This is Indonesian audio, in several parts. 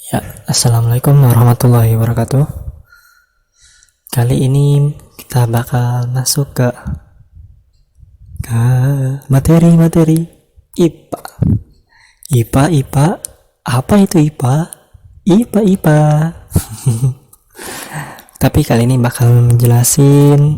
Ya, assalamualaikum warahmatullahi wabarakatuh. Kali ini kita bakal masuk ke materi IPA. IPA, apa itu IPA? IPA. Tapi kali ini bakal menjelasin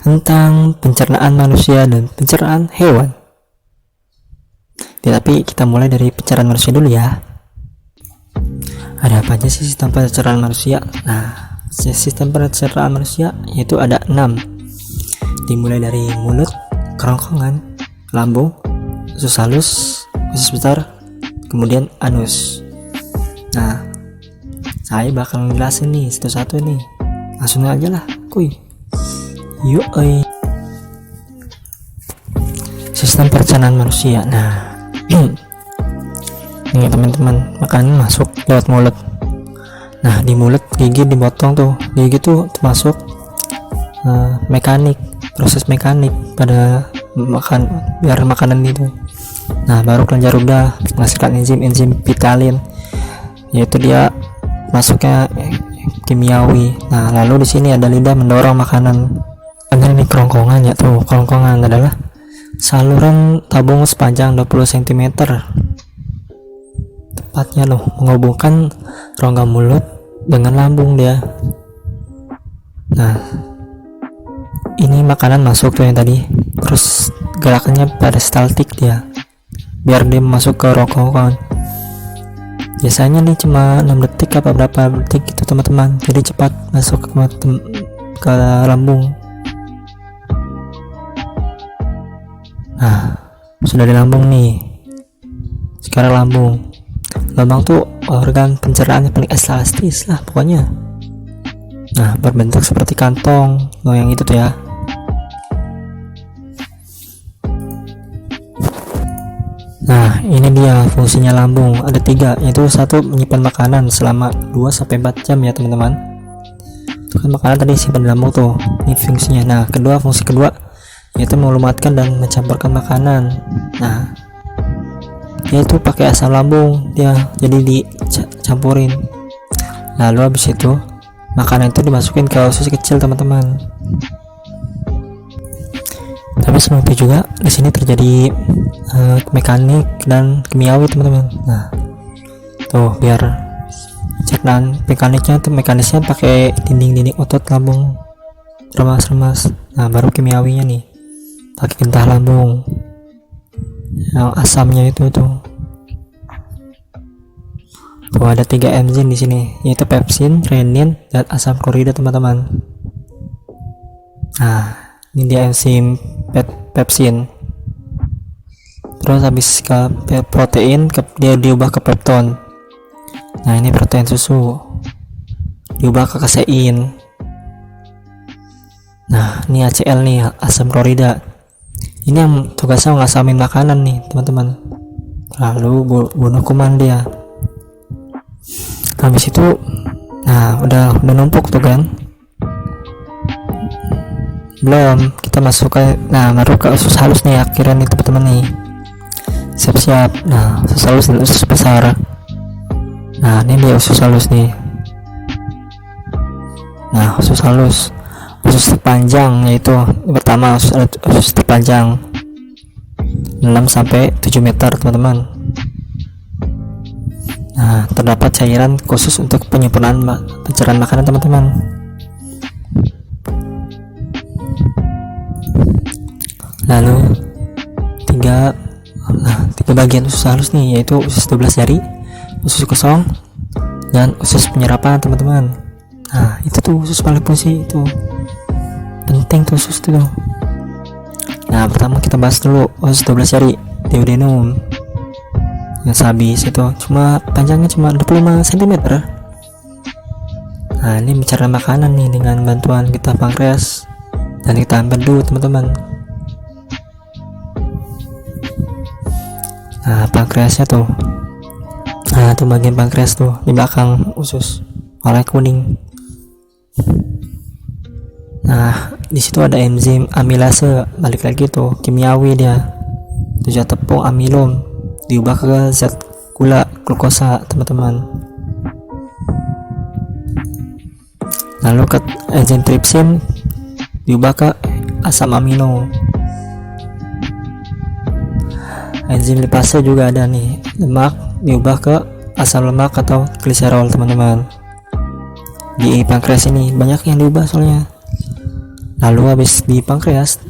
tentang pencernaan manusia dan pencernaan hewan. Tapi kita mulai dari pencernaan manusia dulu ya. Ada apa aja sih sistem pencernaan manusia? Nah, sistem pencernaan manusia yaitu ada 6. Dimulai dari mulut, kerongkongan, lambung, usus halus, usus besar, kemudian anus. Nah, saya bakal ngejelasin nih satu-satu nih. Langsung aja lah, kuy. Yuk, sistem pencernaan manusia. Nah, ini teman-teman, makanan masuk lewat mulut. Nah, di mulut gigi dipotong tuh. Gigi tuh termasuk proses mekanik pada biar makanan itu. Nah, baru kelenjar ludah menghasilkan enzim vitalin, yaitu dia masuknya kimiawi. Nah, lalu di sini ada lidah mendorong makanan. Ini kerongkongan ya tuh. Kerongkongan adalah saluran tabung sepanjang 20 cm. Tepatnya menghubungkan rongga mulut dengan lambung dia. Nah, ini makanan masuk tuh yang tadi. Terus gerakannya peristaltik dia, biar dia masuk ke rongga. Biasanya nih cuma 6 detik apa berapa detik gitu teman-teman. Jadi cepat masuk ke lambung. Nah, sudah di lambung nih. Sekarang lambung tuh organ pencernaan yang paling elastis lah pokoknya. Nah, berbentuk seperti kantong yang itu tuh ya. Nah, ini dia fungsinya lambung. Ada 3, yaitu 1 menyimpan makanan selama 2-4 jam ya teman-teman. Itu kan makanan tadi simpan di lambung tuh. Ini fungsinya. Nah, fungsi kedua yaitu melumatkan dan mencampurkan makanan. Nah, yaitu pakai asam lambung dia, jadi dicampurin. Lalu habis itu makanan itu dimasukin ke usus kecil teman-teman. Tapi sebelum itu juga di sini terjadi mekanik dan kimiawi teman-teman. Nah, tuh biar pencernaan mekanisnya pakai dinding otot lambung remas-remas. Nah, baru kimiawinya nih pakai getah lambung yang asamnya itu tuh. Ada 3 enzim di sini, yaitu pepsin, renin, dan asam klorida teman-teman. Nah, ini dia enzim pepsin. Terus habis ke protein dia diubah ke pepton. Nah, ini protein susu diubah ke kasein. Nah, ini HCl nih, asam klorida. Ini yang tugasnya ngasamin makanan nih teman-teman. Lalu bunuh kuman dia. Habis itu, nah udah numpuk tuh kan. Belum, kita masuk baru ke usus halus nih akhiran nih teman-teman nih. Siap-siap. Nah, usus halus dan usus besar. Nah, ini dia usus halus nih. Nah, usus halus. Usus terpanjang yaitu pertama usus terpanjang 6-7 meter teman-teman. Nah, terdapat cairan khusus untuk penyempurnaan pencernaan makanan teman-teman. Lalu 3 bagian usus halus nih, yaitu usus 12 jari, usus kosong, dan usus penyerapan teman-teman. Nah, itu tuh usus paling fungsi itu. Penting tuh usus tuh. Nah, pertama kita bahas dulu usus 12 jari, duodenum. Yang habis itu panjangnya cuma 25 cm. Nah, ini mencerna makanan nih dengan bantuan getah pankreas dan getah empedu teman-teman. Nah, pankreasnya tuh. Nah, itu bagian pankreas tuh di belakang usus, warna kuning. Nah, di situ ada enzim amilase, balik lagi tuh kimiawi dia. Itu zat tepung amilum diubah ke zat gula glukosa teman-teman. Lalu ke enzim tripsin diubah ke asam amino. Enzim lipase juga ada nih, lemak diubah ke asam lemak atau gliserol teman-teman. Di pankreas ini banyak yang diubah soalnya. Lalu habis di pankreas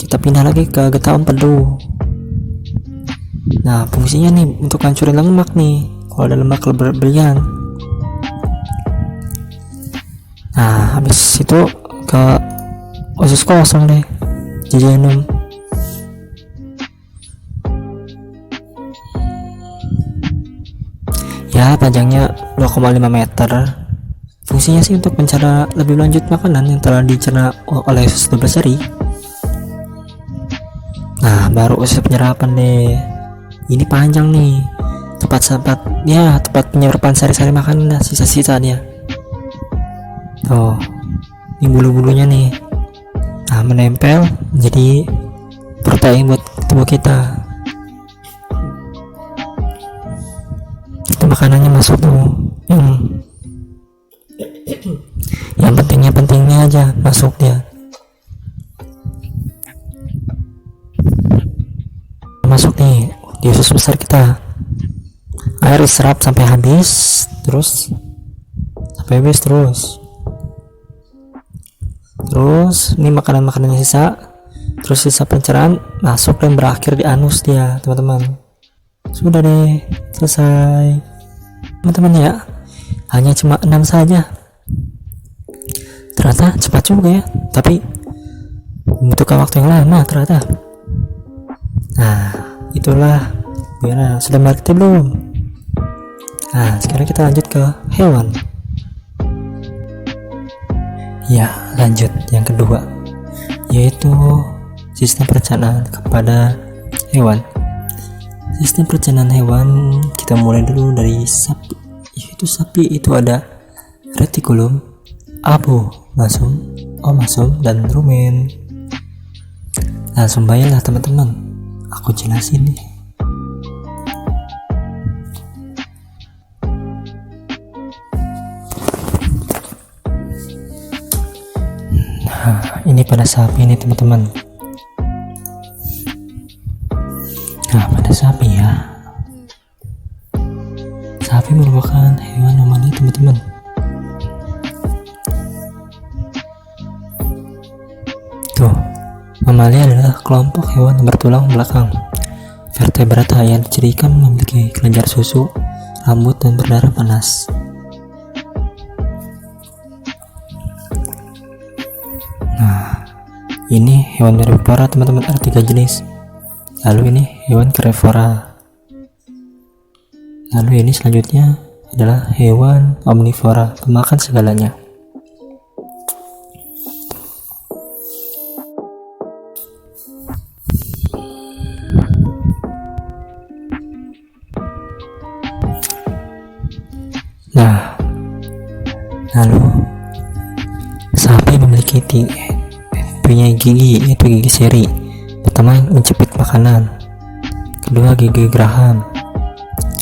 kita pindah lagi ke getah empedu. Nah fungsinya nih untuk hancurin lemak nih kalau ada lemak berlebihan. Nah habis itu ke usus kosong deh, jejunum. Ya panjangnya 2,5 meter. Fungsinya sih untuk mencerna lebih lanjut makanan yang telah dicerna oleh usus 12 jari. Nah baru usus penyerapan deh. Ini panjang nih, tempat penyerapan sari-sari makanan, nah, sisa-sisa dia. Tuh, ini bulu-bulunya nih. Nah menempel menjadi protein buat tubuh kita. Itu makanannya masuk tuh. Yang pentingnya aja masuk dia. Masuk nih di usus besar kita. Air diserap sampai habis, terus ini makanan-makanan yang sisa, terus sisa pencernaan masuk dan berakhir di anus dia, teman-teman. Sudah deh, selesai teman-teman ya. Hanya cuma 6 saja. Ternyata cepat juga ya, tapi membutuhkan waktu yang lama ternyata. Nah itulah, gimana, sudah mengerti belum? Nah sekarang kita lanjut ke hewan. Ya lanjut yang kedua, yaitu sistem pencernaan kepada hewan. Sistem pencernaan hewan kita mulai dulu dari sapi. Yaitu sapi itu ada retikulum, abomasum, omasum, dan rumen. Langsung bayarlah teman-teman, aku jelasin nih. Nah ini pada sapi nih teman-teman. Nah pada sapi ya, sapi merupakan hewan nomadi teman-teman. Tuh, mamalia adalah kelompok hewan bertulang belakang vertebrata yang dicirikan memiliki kelenjar susu, rambut, dan berdarah panas. Nah ini hewan herbivora teman-teman, ada 3 jenis. Lalu ini hewan carnivora. Lalu ini selanjutnya adalah hewan omnivora, pemakan segalanya. Nah, lalu sapi memiliki punya gigi, yaitu gigi seri. Pertama mencepit makanan, kedua gigi geraham,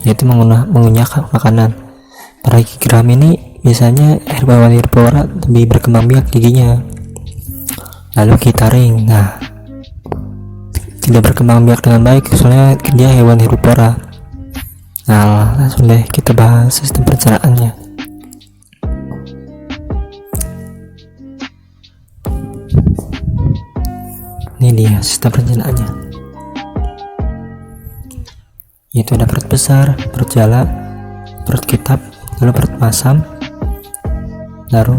yaitu mengunyah makanan. Pada gigi geraham ini biasanya hewan herbivora lebih berkembang biak giginya. Lalu gigi taring, nah tidak berkembang biak dengan baik soalnya dia hewan herbivora. Nah langsung deh kita bahas sistem pencernaannya. Ini dia sistem pencernaannya, yaitu ada perut besar, perut jala, perut kitab, lalu perut masam, lalu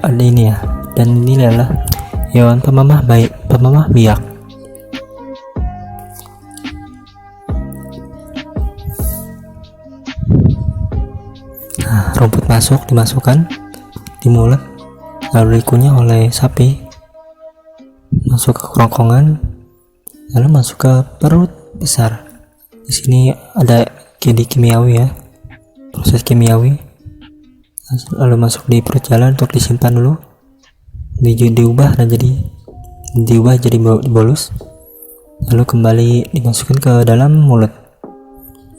ada ini ya, dan ini adalah hewan pemamah biak. Nah, rumput dimasukkan di mulut, lalu dikunyah oleh sapi, masuk ke kerongkongan, lalu masuk ke perut besar. Di sini ada kimiawi ya, proses kimiawi, lalu masuk di perut jalan untuk disimpan dulu, diubah jadi bolus, lalu kembali dimasukkan ke dalam mulut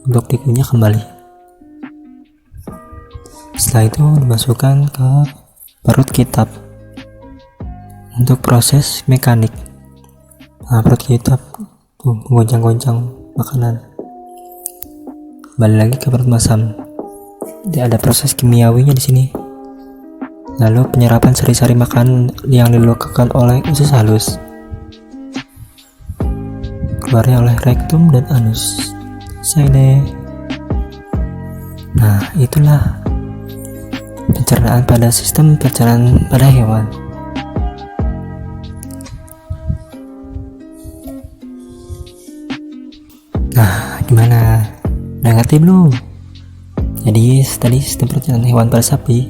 untuk dikunyah kembali. Setelah itu dimasukkan ke perut kitab untuk proses mekanik. Nah, perut kitab tuh goncang-goncang makanan. Kembali lagi ke perut masam. Ada proses kimiawinya di sini. Lalu penyerapan sari-sari makanan yang dilakukan oleh usus halus, keluarnya oleh rektum dan anus. Selesai. Nah, itulah pencernaan pada sistem pencernaan pada hewan. Nah, gimana? Udah ngerti belum? Jadi tadi sistem pencernaan hewan pada sapi,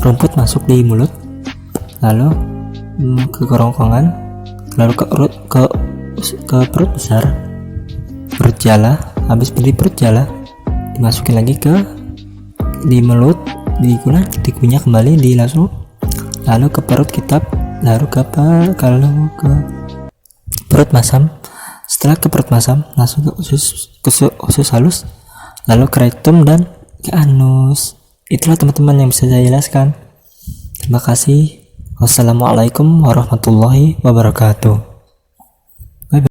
rumput masuk di mulut, lalu ke kerongkongan, lalu ke perut besar, perut jala, habis dari perut jala dimasukin lagi di mulut, dikunyah kembali, lalu ke perut kitab, lalu ke perut masam. Setelah ke perut masam langsung ke usus halus, lalu ke rektum dan ke anus. Itulah teman-teman yang bisa saya jelaskan. Terima kasih. Wassalamualaikum warahmatullahi wabarakatuh.